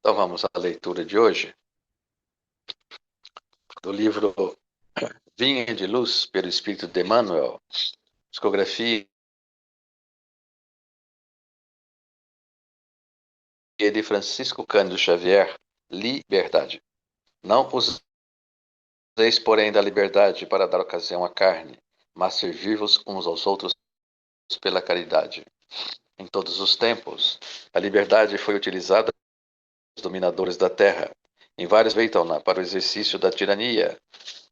Então vamos à leitura de hoje, do livro Vinha de Luz, pelo Espírito de Emmanuel, psicografia de Francisco Cândido Xavier, Liberdade. Não useis, porém, da liberdade para dar ocasião à carne, mas servir-vos uns aos outros pela caridade. Em todos os tempos, a liberdade foi utilizada pelos dominadores da terra. Em vários aproveitam-na para o exercício da tirania.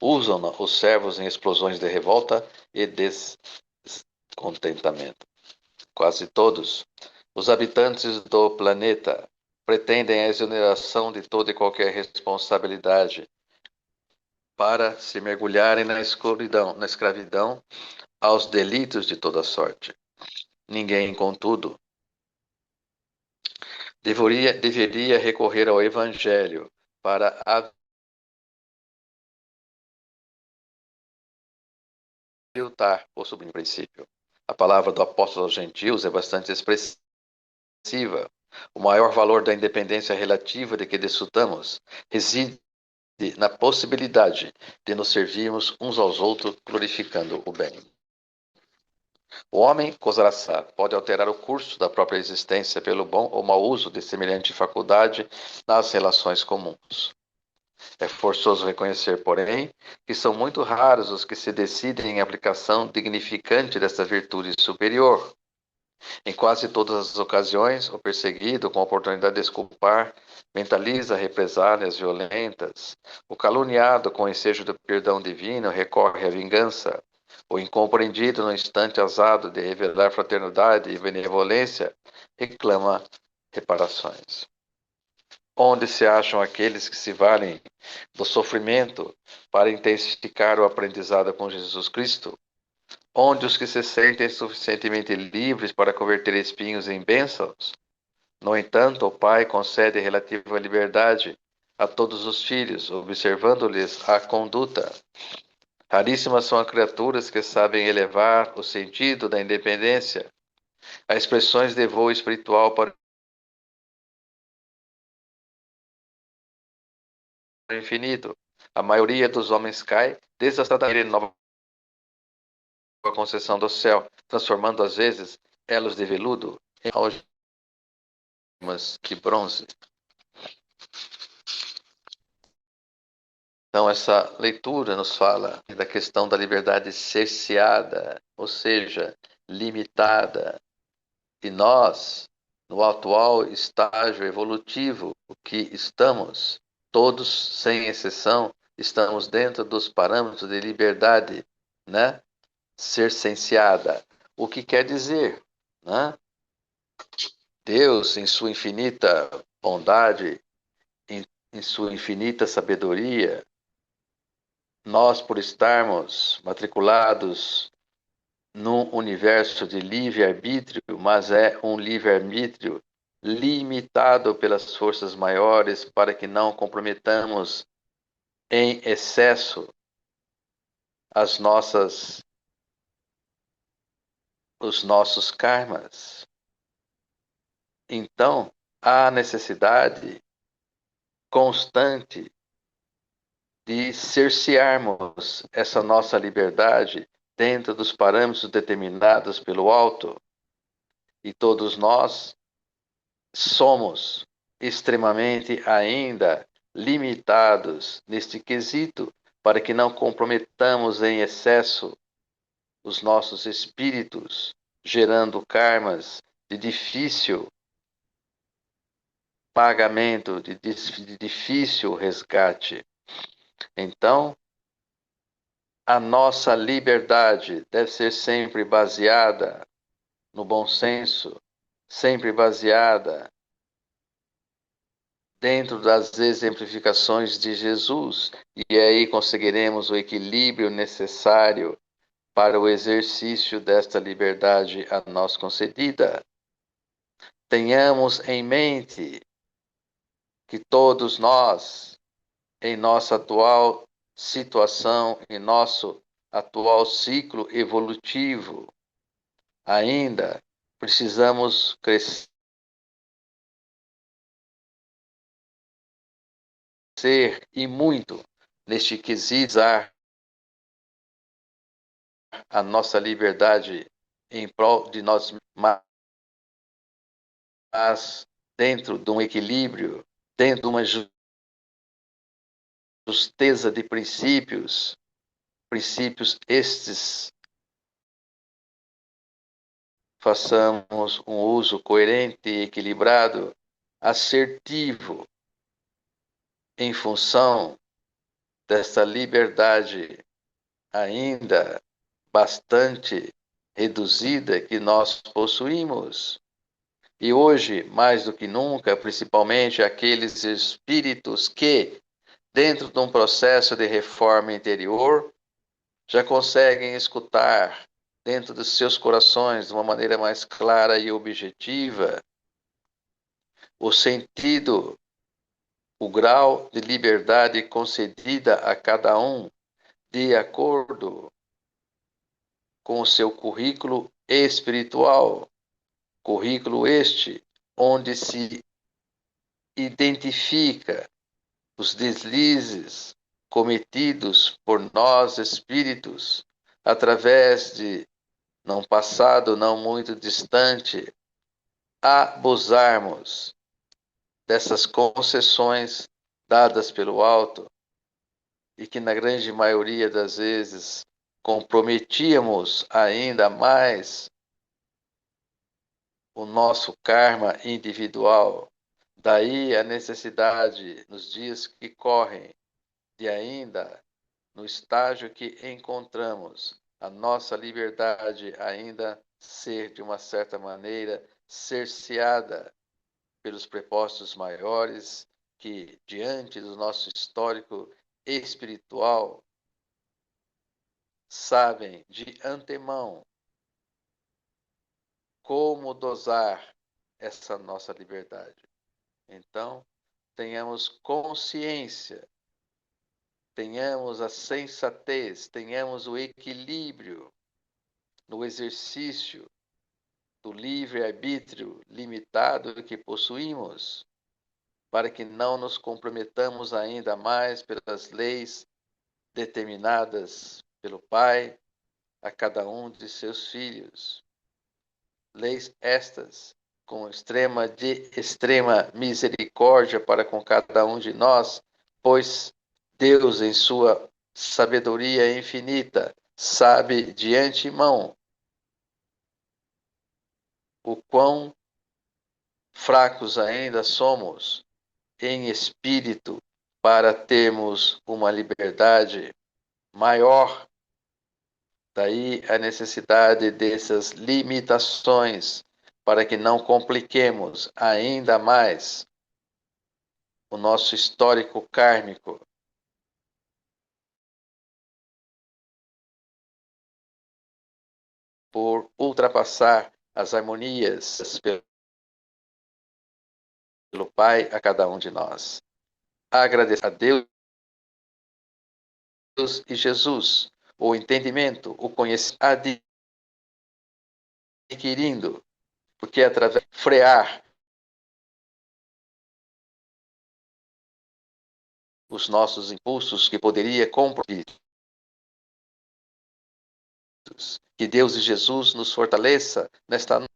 Usam-na os servos em explosões de revolta e descontentamento. Quase todos os habitantes do planeta pretendem a exoneração de toda e qualquer responsabilidade para se mergulharem na escravidão aos delitos de toda sorte. Ninguém, contudo, deveria recorrer ao Evangelho para aviltar o sublime princípio. A palavra do apóstolo aos gentios é bastante expressiva. O maior valor da independência relativa de que desfrutamos reside na possibilidade de nos servirmos uns aos outros, glorificando o bem. O homem, coisa pode alterar o curso da própria existência pelo bom ou mau uso de semelhante faculdade nas relações comuns. É forçoso reconhecer, porém, que são muito raros os que se decidem em aplicação dignificante desta virtude superior. Em quase todas as ocasiões, o perseguido, com a oportunidade de desculpar, mentaliza represálias violentas. O caluniado, com o ensejo do perdão divino, recorre à vingança. O incompreendido, no instante azado de revelar fraternidade e benevolência, reclama reparações. Onde se acham aqueles que se valem do sofrimento para intensificar o aprendizado com Jesus Cristo? Onde os que se sentem suficientemente livres para converter espinhos em bênçãos? No entanto, o Pai concede relativa liberdade a todos os filhos, observando-lhes a conduta. Raríssimas são as criaturas que sabem elevar o sentido da independência a expressões de voo espiritual para o infinito. A maioria dos homens cai desastradamente em nova concessão do céu, transformando às vezes elos de veludo em algemas de bronze. Então, essa leitura nos fala da questão da liberdade cerceada, ou seja, limitada. E nós, no atual estágio evolutivo, o que estamos, todos, sem exceção, estamos dentro dos parâmetros de liberdade, né? Cerceada. O que quer dizer, né? Deus, em sua infinita bondade, em sua infinita sabedoria, nós, por estarmos matriculados num universo de livre-arbítrio, mas é um livre-arbítrio limitado pelas forças maiores para que não comprometamos em excesso os nossos karmas. Então, há necessidade constante de cercearmos essa nossa liberdade dentro dos parâmetros determinados pelo alto. E todos nós somos extremamente ainda limitados neste quesito para que não comprometamos em excesso os nossos espíritos, gerando karmas de difícil pagamento, de difícil resgate. Então, a nossa liberdade deve ser sempre baseada no bom senso, sempre baseada dentro das exemplificações de Jesus, e aí conseguiremos o equilíbrio necessário para o exercício desta liberdade a nós concedida. Tenhamos em mente que todos nós, em nossa atual situação, em nosso atual ciclo evolutivo, ainda precisamos crescer ser e muito neste quesito a nossa liberdade em prol de nós, mas dentro de um equilíbrio, dentro de uma justeza de princípios, princípios estes, façamos um uso coerente, equilibrado, assertivo, em função dessa liberdade ainda bastante reduzida que nós possuímos. E hoje, mais do que nunca, principalmente aqueles espíritos que, dentro de um processo de reforma interior, já conseguem escutar dentro dos seus corações, de uma maneira mais clara e objetiva, o sentido, o grau de liberdade concedida a cada um, de acordo com o seu currículo espiritual, currículo este onde se identifica os deslizes cometidos por nós espíritos através de num passado não muito distante, abusarmos dessas concessões dadas pelo alto e que na grande maioria das vezes comprometíamos ainda mais o nosso karma individual. Daí a necessidade, nos dias que correm, de ainda, no estágio que encontramos, a nossa liberdade ainda ser, de uma certa maneira, cerceada pelos prepostos maiores que, diante do nosso histórico espiritual, sabem de antemão como dosar essa nossa liberdade. Então, tenhamos consciência, tenhamos a sensatez, tenhamos o equilíbrio no exercício do livre-arbítrio limitado que possuímos, para que não nos comprometamos ainda mais pelas leis determinadas pelo Pai a cada um de seus filhos. Leis estas com extrema misericórdia para com cada um de nós, pois Deus, em sua sabedoria infinita, sabe de antemão o quão fracos ainda somos em espírito para termos uma liberdade maior. Daí a necessidade dessas limitações para que não compliquemos ainda mais o nosso histórico kármico. Por ultrapassar as harmonias pelo Pai a cada um de nós. Agradecer a Deus e Jesus o entendimento, o conhecimento adquirindo, porque através de frear os nossos impulsos que poderia comprometer. Que Deus e Jesus nos fortaleça nesta noite.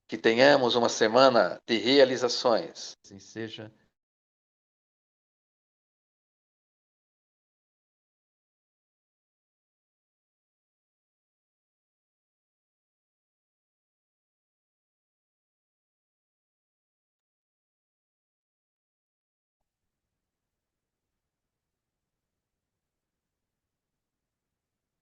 Que tenhamos uma semana de realizações. Assim seja.